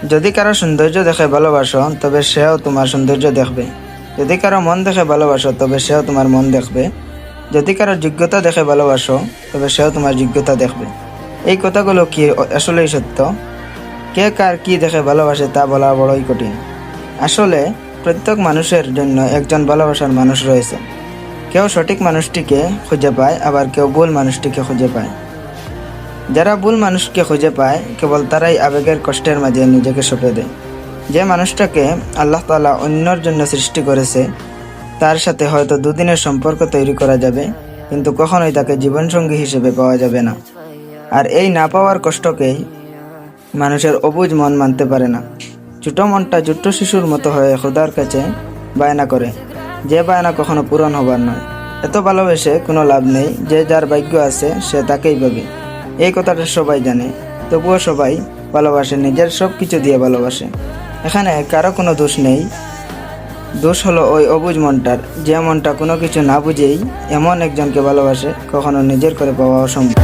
যদি কারো সৌন্দর্য দেখে ভালোবাসো তবে সেও তোমার সৌন্দর্য দেখবে। যদি কারো মন দেখে ভালোবাসো তবে সেও তোমার মন দেখবে। যদি কারো যোগ্যতা দেখে ভালোবাসো তবে সেও তোমার যোগ্যতা দেখবে। এই কথাগুলো কি আসলেই সত্য? কে কার কি দেখে ভালোবাসে তা বলা বড়ই কঠিন। আসলে প্রত্যেক মানুষের জন্য একজন ভালোবাসার মানুষ রয়েছে। কেউ সঠিক মানুষটিকে খুঁজে পায়, আবার কেউ ভুল মানুষটিকে খুঁজে পায়। যারা ভুল মানুষকে খুঁজে পায় কেবল তারাই আবেগের কষ্টের মাঝে নিজেকে সঁপে দেয়। যে মানুষটাকে আল্লাহ তাআলা অন্যর জন্য সৃষ্টি করেছে তার সাথে হয়তো দুদিনের সম্পর্ক তৈরি করা যাবে, কিন্তু কখনোই তাকে জীবনসঙ্গী হিসেবে পাওয়া যাবে না। আর এই না পাওয়ার কষ্টকেই মানুষের অবুঝ মন মানতে পারে না। ছোট মনটা ছোট্ট শিশুর মতো হয়ে খোদার কাছে বায়না করে, যে বায়না কখনো পূরণ হবার নয়। এত ভালোবেসে কোনো লাভ নেই, যে যার ভাগ্য আছে সে তাকেই পাবে। এই কথাটা সবাই জানে, তবুও সবাই ভালোবাসে, নিজের সব কিছু দিয়ে ভালোবাসে। এখানে কারো কোনো দোষ নেই। দোষ হলো ওই অবুঝ মনটার, যে মনটা কোনো কিছু না বুঝেই এমন একজনকে ভালোবাসে কখনো নিজের করে পাওয়া অসম্ভব।